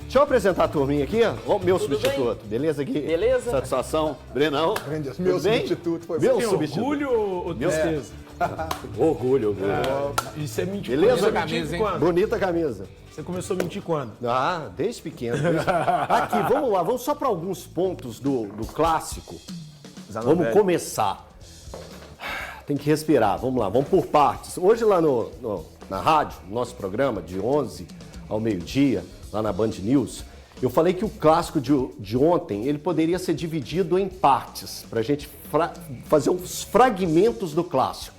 Deixa eu apresentar a turminha aqui, ó. O meu Tudo substituto. bem? Beleza, Gui? Beleza? Satisfação. Brenão. Grande, Tudo meu bem? substituto foi Meu bom. substituto. Orgulho ou tristeza? Orgulho. Isso é mentir. Beleza? Começou a Camisa, mentir hein? quando? Bonita camisa. Você começou a mentir quando? Ah, desde pequeno. Aqui, vamos lá. Vamos só para alguns pontos do clássico. Vamos começar. Tem que respirar. Vamos lá, vamos por partes. Hoje lá na rádio, no nosso programa, de 11 ao meio-dia, lá na Band News, eu falei que o clássico de ontem ele poderia ser dividido em partes, para a gente fazer uns fragmentos do clássico.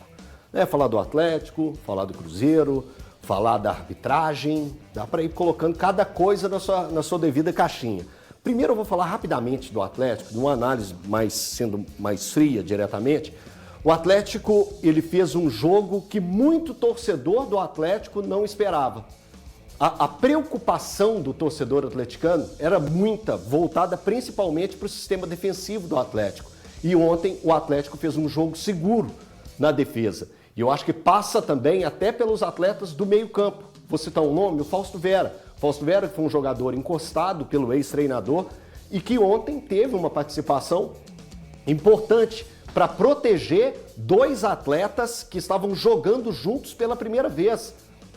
Né? Falar do Atlético, falar do Cruzeiro, falar da arbitragem, dá para ir colocando cada coisa na sua devida caixinha. Primeiro eu vou falar rapidamente do Atlético, de uma análise sendo mais fria diretamente. O Atlético ele fez um jogo que muito torcedor do Atlético não esperava. A preocupação do torcedor atleticano era muita, voltada principalmente para o sistema defensivo do Atlético. E ontem o Atlético fez um jogo seguro na defesa. E eu acho que passa também até pelos atletas do meio-campo. Vou citar um nome, o Fausto Vera. Fausto Vera foi um jogador encostado pelo ex-treinador e que ontem teve uma participação importante para proteger dois atletas que estavam jogando juntos pela primeira vez.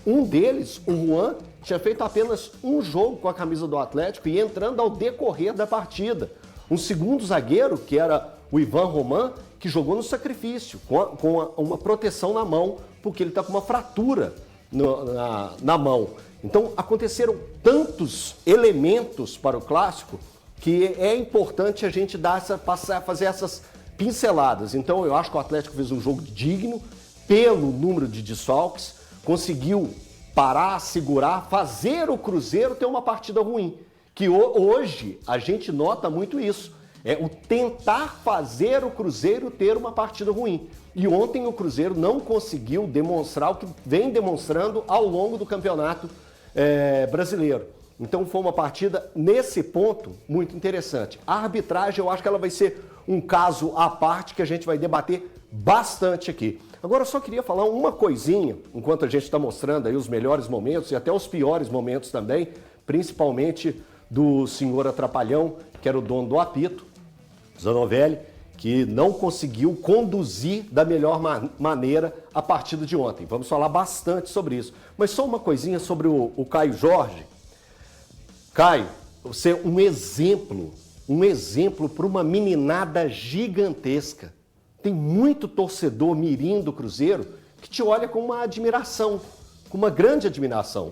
Um deles, o Juan, tinha feito apenas um jogo com a camisa do Atlético e entrando ao decorrer da partida. Um segundo zagueiro, que era o Ivan Roman, que jogou no sacrifício, com uma proteção na mão, porque ele está com uma fratura na mão. Então, aconteceram tantos elementos para o clássico que é importante a gente fazer essas pinceladas. Então, eu acho que o Atlético fez um jogo digno, pelo número de desfalques, conseguiu parar, segurar, fazer o Cruzeiro ter uma partida ruim. Que hoje a gente nota muito isso. É o tentar fazer o Cruzeiro ter uma partida ruim. E ontem o Cruzeiro não conseguiu demonstrar o que vem demonstrando ao longo do campeonato brasileiro. Então foi uma partida, nesse ponto, muito interessante. A arbitragem, eu acho que ela vai ser um caso à parte que a gente vai debater bastante aqui. Agora, eu só queria falar uma coisinha, enquanto a gente está mostrando aí os melhores momentos e até os piores momentos também, principalmente do senhor Atrapalhão, que era o dono do apito, Zanovelli, que não conseguiu conduzir da melhor maneira a partida de ontem. Vamos falar bastante sobre isso. Mas só uma coisinha sobre o Caio Jorge. Caio, você é um exemplo para uma meninada gigantesca. Tem muito torcedor mirim do Cruzeiro que te olha com uma admiração, com uma grande admiração.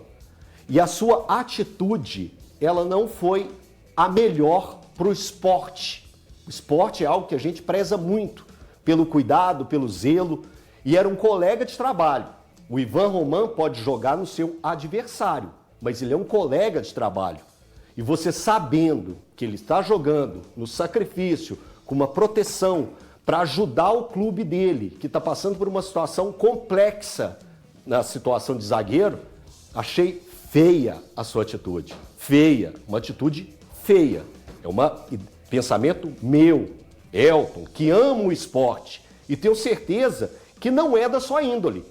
E a sua atitude, ela não foi a melhor para o esporte. O esporte é algo que a gente preza muito, pelo cuidado, pelo zelo, e era um colega de trabalho. O Ivan Roman pode jogar no seu adversário, mas ele é um colega de trabalho. E você sabendo que ele está jogando no sacrifício, com uma proteção, para ajudar o clube dele, que está passando por uma situação complexa na situação de zagueiro, achei feia a sua atitude. Feia, uma atitude feia. É um pensamento meu, Elton, que amo o esporte e tenho certeza que não é da sua índole.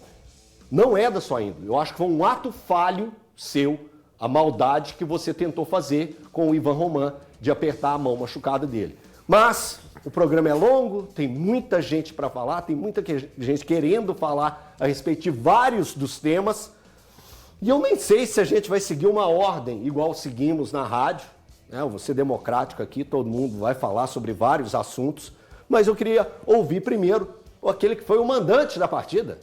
Não é da sua índole. Eu acho que foi um ato falho seu, a maldade que você tentou fazer com o Ivan Roman de apertar a mão machucada dele. Mas o programa é longo, tem muita gente para falar, tem muita gente querendo falar a respeito de vários dos temas. E eu nem sei se a gente vai seguir uma ordem igual seguimos na rádio. Eu vou ser democrático aqui, todo mundo vai falar sobre vários assuntos. Mas eu queria ouvir primeiro aquele que foi o mandante da partida,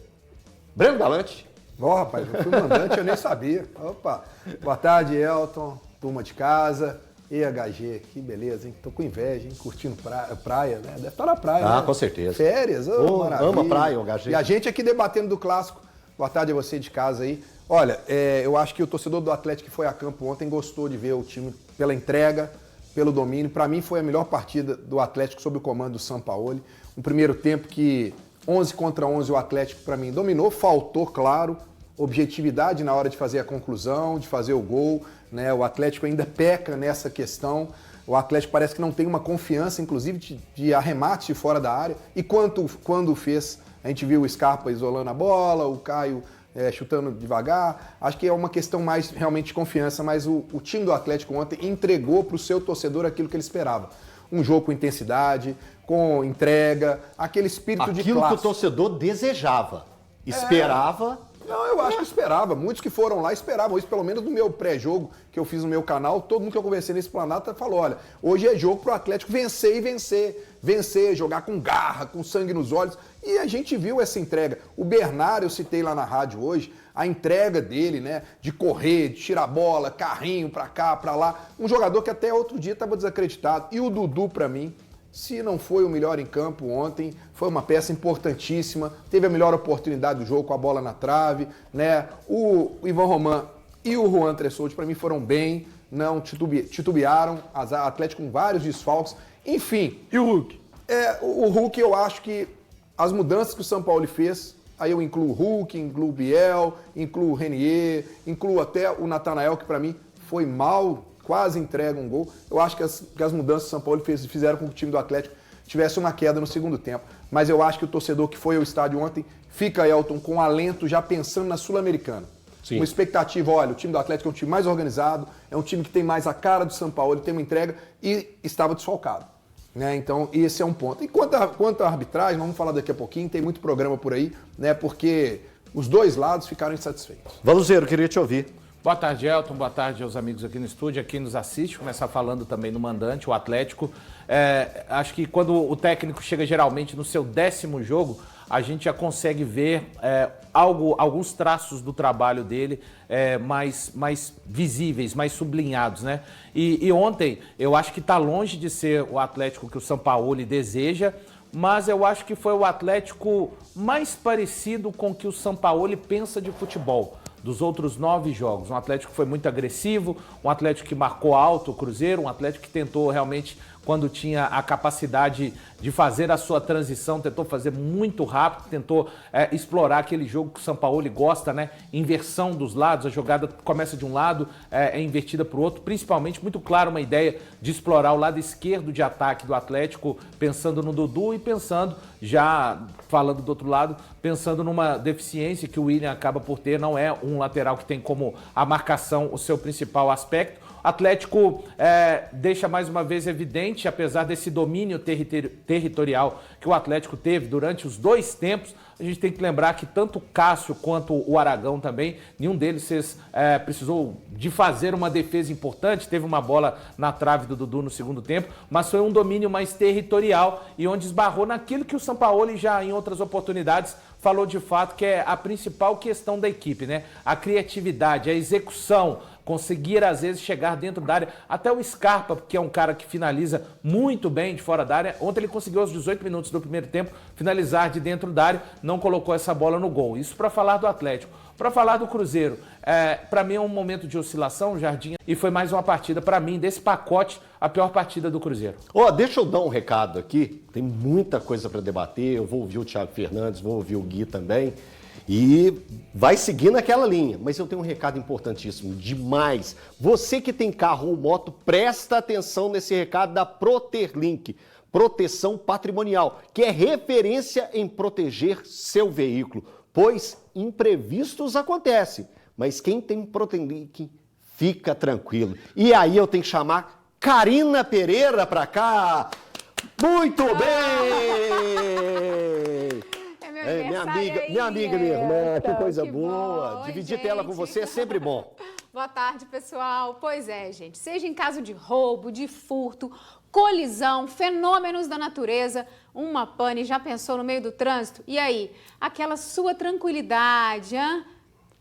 Breno Galante. Rapaz, eu fui mandante, eu nem sabia. Opa, boa tarde, Elton, turma de casa. EHG, que beleza, hein? Tô com inveja, hein? Curtindo praia, né? Deve estar na praia, né? Com certeza. Férias, maravilha. Ama praia, o EHG. E a gente aqui debatendo do clássico. Boa tarde a você de casa aí. Olha, eu acho que o torcedor do Atlético que foi a campo ontem gostou de ver o time pela entrega, pelo domínio. Para mim foi a melhor partida do Atlético sob o comando do Sampaoli. Um primeiro tempo que 11 contra 11 o Atlético para mim dominou, faltou, claro, objetividade na hora de fazer a conclusão, de fazer o gol, né? O Atlético ainda peca nessa questão. O Atlético parece que não tem uma confiança, inclusive, de arremate de fora da área. E quando fez, a gente viu o Scarpa isolando a bola, o Caio chutando devagar. Acho que é uma questão mais realmente de confiança, mas o time do Atlético ontem entregou para o seu torcedor aquilo que ele esperava. Um jogo com intensidade, com entrega, aquele espírito de classe. Aquilo que o torcedor desejava, esperava. Não, eu acho que esperava. Muitos que foram lá esperavam isso, pelo menos no meu pré-jogo que eu fiz no meu canal. Todo mundo que eu conversei nesse Planalto falou, olha, hoje é jogo pro Atlético vencer e vencer. Vencer, jogar com garra, com sangue nos olhos. E a gente viu essa entrega. O Bernardo, eu citei lá na rádio hoje, a entrega dele, né, de correr, de tirar bola, carrinho pra cá, pra lá. Um jogador que até outro dia estava desacreditado. E o Dudu, pra mim, se não foi o melhor em campo ontem, foi uma peça importantíssima, teve a melhor oportunidade do jogo com a bola na trave, né? O Ivan Roman e o Juan Tressoldi, para mim, foram bem, não titubearam, o Atlético com vários desfalques, enfim. E o Hulk? O Hulk, eu acho que as mudanças que o São Paulo fez, aí eu incluo o Hulk, incluo o Biel, incluo o Renier, incluo até o Natanael, que para mim foi mal, quase entrega um gol. Eu acho que as mudanças que o São Paulo fizeram com que o time do Atlético tivesse uma queda no segundo tempo. Mas eu acho que o torcedor que foi ao estádio ontem fica, Elton, com alento já pensando na Sul-Americana. Uma expectativa, olha, o time do Atlético é um time mais organizado, é um time que tem mais a cara do São Paulo, ele tem uma entrega e estava desfalcado. Né? Então, esse é um ponto. E quanto à arbitragem, vamos falar daqui a pouquinho, tem muito programa por aí, né? Porque os dois lados ficaram insatisfeitos. Valuzeiro, queria te ouvir. Boa tarde, Elton. Boa tarde aos amigos aqui no estúdio, a quem nos assiste. Começar falando também no mandante, o Atlético. Acho que quando o técnico chega geralmente no seu 10º jogo, a gente já consegue ver alguns traços do trabalho dele mais visíveis, mais sublinhados, né? E ontem, eu acho que está longe de ser o Atlético que o Sampaoli deseja, mas eu acho que foi o Atlético mais parecido com o que o Sampaoli pensa de futebol. Dos outros 9 jogos, um Atlético que foi muito agressivo, um Atlético que marcou alto o Cruzeiro, um Atlético que tentou realmente, quando tinha a capacidade de fazer a sua transição, tentou fazer muito rápido, tentou explorar aquele jogo que o Sampaoli gosta, né? Inversão dos lados, a jogada começa de um lado, é invertida para o outro, principalmente, muito claro, uma ideia de explorar o lado esquerdo de ataque do Atlético, pensando no Dudu e pensando, já falando do outro lado, pensando numa deficiência que o William acaba por ter, não é um lateral que tem como a marcação o seu principal aspecto. Atlético deixa mais uma vez evidente, apesar desse domínio territorial que o Atlético teve durante os 2 tempos, a gente tem que lembrar que tanto o Cássio quanto o Aragão também, nenhum deles precisou de fazer uma defesa importante, teve uma bola na trave do Dudu no segundo tempo, mas foi um domínio mais territorial e onde esbarrou naquilo que o Sampaoli já em outras oportunidades falou de fato que é a principal questão da equipe, né? A criatividade, a execução, conseguir às vezes chegar dentro da área, até o Scarpa, que é um cara que finaliza muito bem de fora da área, ontem ele conseguiu aos 18 minutos do primeiro tempo finalizar de dentro da área, não colocou essa bola no gol. Isso para falar do Atlético. Para falar do Cruzeiro, para mim é um momento de oscilação, Jardim, e foi mais uma partida, para mim, desse pacote, a pior partida do Cruzeiro. Deixa eu dar um recado aqui, tem muita coisa para debater, eu vou ouvir o Thiago Fernandes, vou ouvir o Gui também, e vai seguir naquela linha, mas eu tenho um recado importantíssimo, demais. Você que tem carro ou moto, presta atenção nesse recado da Proterlink, proteção patrimonial, que é referência em proteger seu veículo, pois imprevistos acontecem, mas quem tem Proterlink fica tranquilo. E aí eu tenho que chamar Karina Pereira para cá. Muito bem! Minha amiga, minha irmã, que coisa boa. Dividir tela com você é sempre bom. Boa tarde, pessoal. Pois é, gente. Seja em caso de roubo, de furto, colisão, fenômenos da natureza, uma pane, já pensou no meio do trânsito? E aí? Aquela sua tranquilidade,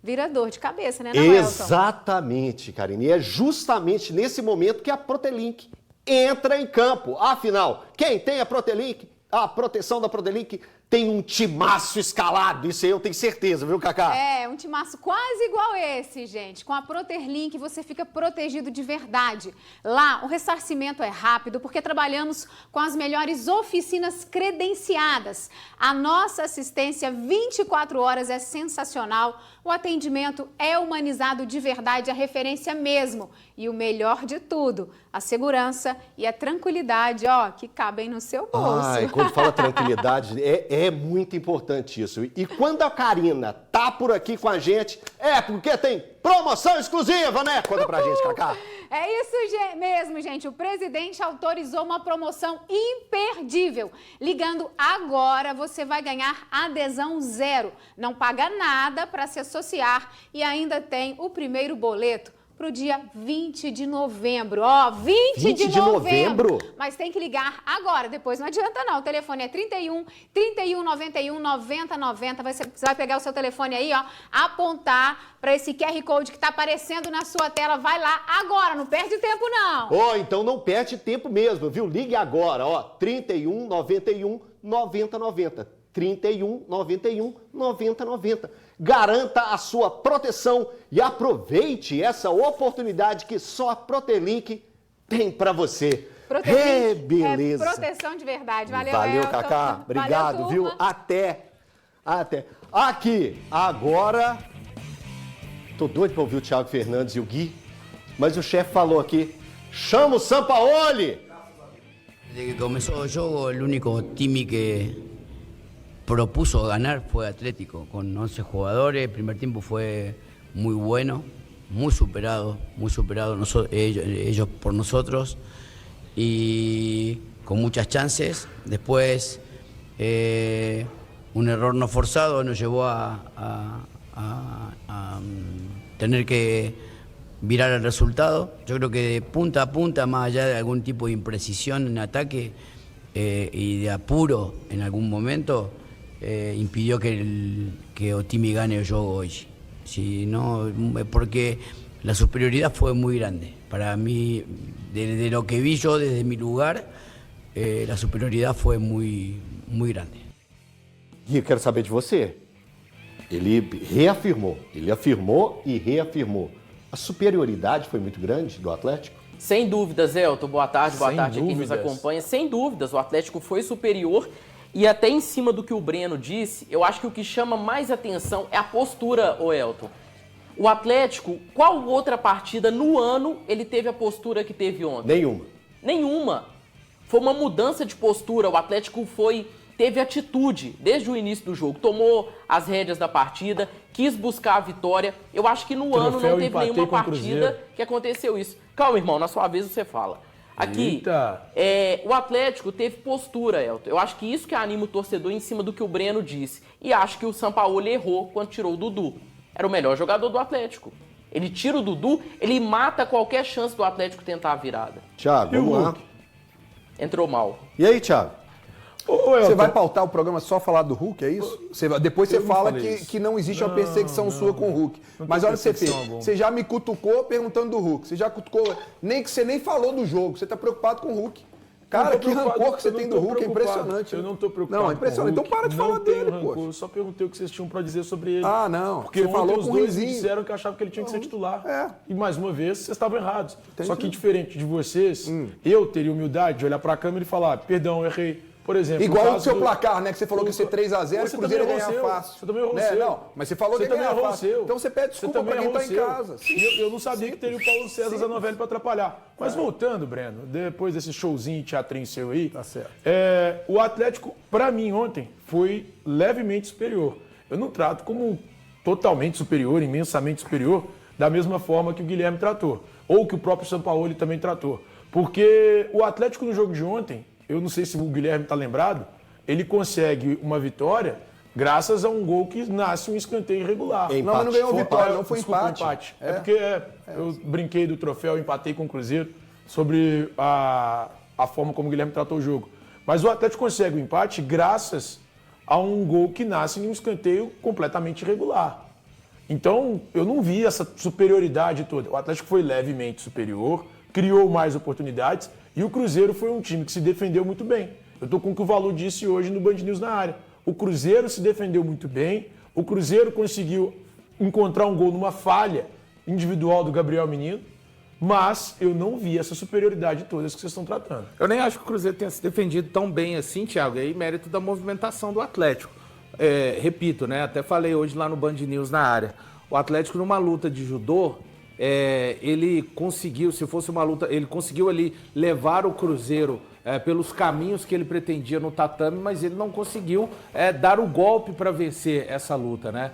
vira dor de cabeça, né, Elton? Exatamente, Karine. E é justamente nesse momento que a Proterlink entra em campo. Afinal, quem tem a Proterlink, a proteção da Proterlink, tem um timaço escalado, isso aí eu tenho certeza, viu, Cacá? Um timaço quase igual esse, gente. Com a Proterlink você fica protegido de verdade. Lá o ressarcimento é rápido porque trabalhamos com as melhores oficinas credenciadas. A nossa assistência 24 horas é sensacional. O atendimento é humanizado de verdade, a referência mesmo. E o melhor de tudo, a segurança e a tranquilidade, que cabem no seu bolso. E quando fala tranquilidade, é muito importante isso. E quando a Karina tá por aqui com a gente. É, porque tem promoção exclusiva, né? Conta pra gente, Cacá. É isso mesmo, gente. O presidente autorizou uma promoção imperdível. Ligando agora, você vai ganhar adesão zero. Não paga nada para se associar e ainda tem o primeiro boleto pro dia 20 de novembro. Ó, 20 de novembro. Mas tem que ligar agora, depois não adianta não. O telefone é 31 91 90 90. Você vai pegar o seu telefone aí, ó, apontar para esse QR Code que tá aparecendo na sua tela. Vai lá agora, não perde tempo não. Ó, então não perde tempo mesmo, viu? Ligue agora, ó, 31 91 90 90. 31 91 90 90. Garanta a sua proteção e aproveite essa oportunidade que só a Protelink tem para você. Protelink beleza. É proteção de verdade. Valeu, Valeu, Elton. Cacá. Obrigado, Valeu, viu? turma. Até. Aqui, agora... Tô doido para ouvir o Thiago Fernandes e o Gui, mas o chefe falou aqui, chama o Sampaoli! Desde que comenzó el juego, el único time que propuso ganar fue Atlético, con 11 jugadores. El primer tiempo fue muy bueno, muy superado ellos por nosotros y con muchas chances. Después un error no forzado nos llevó a tener que virar el resultado. Yo creo que de punta a punta, más allá de algún tipo de imprecisión en ataque y de apuro en algún momento, impidió que Otimi gane el juego hoy. Si no, porque la superioridad fue muy grande. Para mí, de lo que vi yo desde mi lugar, la superioridad fue muy, muy grande. Gui, eu quero saber de você. Ele afirmou e reafirmou. A superioridade foi muito grande do Atlético? Sem dúvidas, Elton. Boa tarde Sem a quem nos dúvidas. acompanha. Sem dúvidas, o Atlético foi superior e até em cima do que o Breno disse, eu acho que o que chama mais atenção é a postura, ô Elton. O Atlético, qual outra partida no ano ele teve a postura que teve ontem? Nenhuma. Foi uma mudança de postura. O Atlético teve atitude desde o início do jogo, tomou as rédeas da partida, quis buscar a vitória. Eu acho que no ano não teve nenhuma partida que aconteceu isso. Calma, irmão, na sua vez você fala. Aqui, o Atlético teve postura, Elton. Eu acho que isso que anima o torcedor em cima do que o Breno disse. E acho que o Sampaoli errou quando tirou o Dudu. Era o melhor jogador do Atlético. Ele tira o Dudu, ele mata qualquer chance do Atlético tentar a virada. Thiago, vamos lá. Entrou mal. E aí, Thiago? Você vai pautar o programa só falar do Hulk, é isso? Depois você fala que não existe uma perseguição sua com o Hulk. Mas olha o que você fez. Você já me cutucou perguntando do Hulk. Você já cutucou, você nem falou do jogo. Você tá preocupado com o Hulk. Cara, que rancor que você tem do Hulk, é impressionante. Eu não tô preocupado. Não, é impressionante. Então para de falar dele, pô. Eu só perguntei o que vocês tinham pra dizer sobre ele. Ah, não. Porque você falou os com dois o me disseram que achavam que ele tinha que ser titular. E mais uma vez, vocês estavam errados. Só que diferente de vocês, eu teria humildade de olhar pra câmera e falar, perdão, eu errei. Por exemplo, igual o seu placar, né? Que você falou que ia ser 3-0 e o Cruzeiro ia ganhar fácil. Você também errou o seu. Não, mas você falou que ia ganhar fácil. Então você pede desculpa pra quem tá em casa. Eu não sabia que teria o Paulo César Zanovelli pra atrapalhar. Mas voltando, Breno, depois desse showzinho teatrinho seu aí, tá certo. O Atlético, pra mim, ontem, foi levemente superior. Eu não trato como totalmente superior, imensamente superior, da mesma forma que o Guilherme tratou. Ou que o próprio Sampaoli também tratou. Porque o Atlético no jogo de ontem, eu não sei se o Guilherme está lembrado, ele consegue uma vitória graças a um gol que nasce um escanteio irregular. Não, mas não ganhou vitória, não foi empate. É porque eu brinquei do troféu, empatei com o Cruzeiro sobre a forma como o Guilherme tratou o jogo. Mas o Atlético consegue o empate graças a um gol que nasce em um escanteio completamente irregular. Então, eu não vi essa superioridade toda. O Atlético foi levemente superior, criou mais oportunidades, e o Cruzeiro foi um time que se defendeu muito bem. Eu estou com o que o Valu disse hoje no Band News na área. O Cruzeiro se defendeu muito bem, o Cruzeiro conseguiu encontrar um gol numa falha individual do Gabriel Menino, mas eu não vi essa superioridade toda que vocês estão tratando. Eu nem acho que o Cruzeiro tenha se defendido tão bem assim, Thiago, e aí mérito da movimentação do Atlético. Repito, né? Até falei hoje lá no Band News na área. O Atlético numa luta de judô, ele conseguiu, se fosse uma luta, ele conseguiu ali levar o Cruzeiro pelos caminhos que ele pretendia no tatame, mas ele não conseguiu dar o golpe para vencer essa luta, né?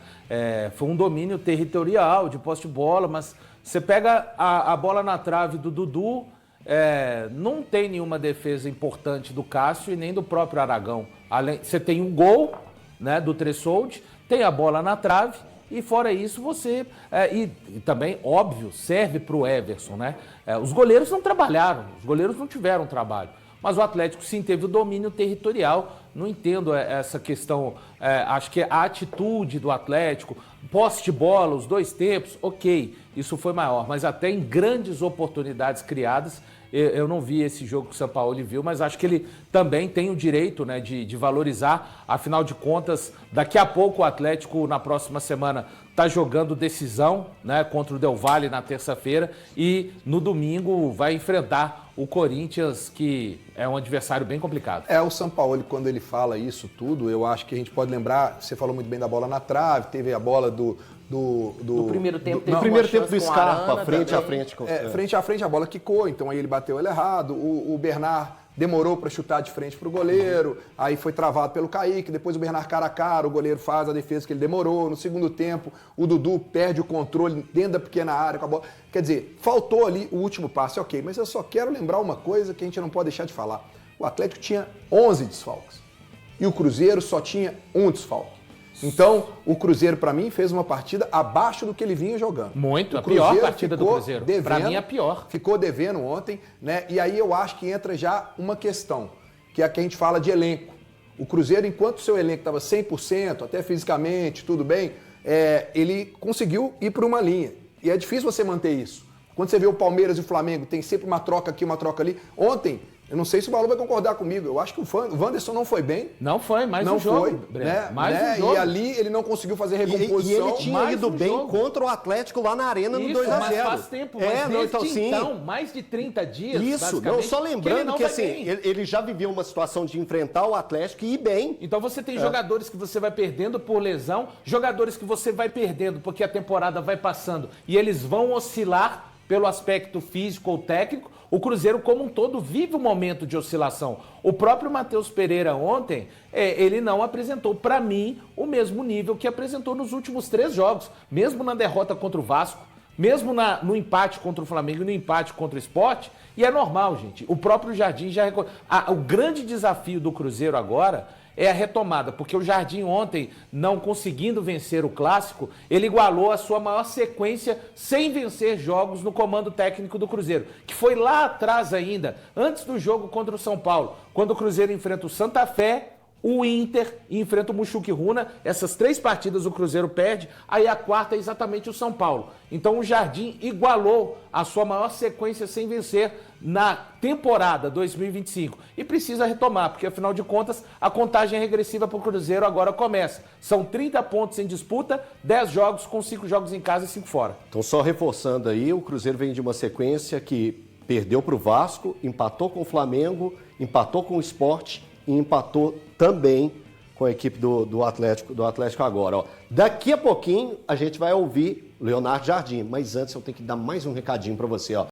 Foi um domínio territorial, de posse de bola, mas você pega a bola na trave do Dudu, não tem nenhuma defesa importante do Cássio e nem do próprio Aragão. Você tem um gol, né, do Tressoldi, tem a bola na trave, e fora isso você... e também, óbvio, serve para o Everson, né? Os goleiros não trabalharam, os goleiros não tiveram trabalho. Mas o Atlético sim teve o domínio territorial. Não entendo essa questão, acho que a atitude do Atlético, posse de bola, os 2 tempos, ok, isso foi maior. Mas até em grandes oportunidades criadas, eu não vi esse jogo que o Sampaoli viu, mas acho que ele também tem o direito, né, de valorizar. Afinal de contas, daqui a pouco o Atlético, na próxima semana, está jogando decisão, né, contra o Del Valle na terça-feira e no domingo vai enfrentar o Corinthians, que é um adversário bem complicado. O Sampaoli, quando ele fala isso tudo, eu acho que a gente pode lembrar, você falou muito bem da bola na trave, teve a bola do primeiro tempo, no primeiro tempo do Scarpa, frente a frente. Frente a frente a bola quicou, então aí ele bateu ele errado, o Bernard demorou para chutar de frente para o goleiro, aí foi travado pelo Kaique, depois o Bernard cara a cara, o goleiro faz a defesa que ele demorou, no segundo tempo o Dudu perde o controle dentro da pequena área com a bola, quer dizer, faltou ali o último passe, ok, mas eu só quero lembrar uma coisa que a gente não pode deixar de falar, o Atlético tinha 11 desfalques e o Cruzeiro só tinha 1 desfalque. Então, o Cruzeiro, para mim, fez uma partida abaixo do que ele vinha jogando. Muito, a pior partida do Cruzeiro. Para mim, a pior. Ficou devendo ontem, né? E aí eu acho que entra já uma questão, que é a que a gente fala de elenco. O Cruzeiro, enquanto o seu elenco estava 100%, até fisicamente, tudo bem, ele conseguiu ir para uma linha. E é difícil você manter isso. Quando você vê o Palmeiras e o Flamengo, tem sempre uma troca aqui, uma troca ali. Ontem, eu não sei se o Balu vai concordar comigo. Eu acho que o Wanderson não foi bem. Não foi, mais um jogo. Mais um jogo. E ali ele não conseguiu fazer recomposição. E ele tinha ido bem contra o Atlético lá na Arena no 2-0. Mas faz tempo. Então, mais de 30 dias, isso, não, só lembrando que assim, ele já viveu uma situação de enfrentar o Atlético e ir bem. Então você tem jogadores que você vai perdendo por lesão, jogadores que você vai perdendo porque a temporada vai passando e eles vão oscilar pelo aspecto físico ou técnico. O Cruzeiro, como um todo, vive um momento de oscilação. O próprio Matheus Pereira ontem, ele não apresentou, para mim, o mesmo nível que apresentou nos últimos 3 jogos. Mesmo na derrota contra o Vasco, mesmo no empate contra o Flamengo e no empate contra o Sport. E é normal, gente. O próprio Jardim já... O grande desafio do Cruzeiro agora é a retomada, porque o Jardim ontem, não conseguindo vencer o Clássico, ele igualou a sua maior sequência sem vencer jogos no comando técnico do Cruzeiro, que foi lá atrás ainda, antes do jogo contra o São Paulo, quando o Cruzeiro enfrenta o Santa Fé, o Inter e enfrenta o Mushuc Runa. Essas 3 partidas o Cruzeiro perde, aí a 4ª é exatamente o São Paulo. Então o Jardim igualou a sua maior sequência sem vencer na temporada 2025 e precisa retomar, porque afinal de contas a contagem regressiva para o Cruzeiro agora começa. São 30 pontos em disputa, 10 jogos com 5 jogos em casa e 5 fora. Então só reforçando aí, o Cruzeiro vem de uma sequência que perdeu para o Vasco, empatou com o Flamengo, empatou com o Sport e empatou também com a equipe do Atlético agora. Ó. Daqui a pouquinho a gente vai ouvir Leonardo Jardim, mas antes eu tenho que dar mais um recadinho para você. Ó.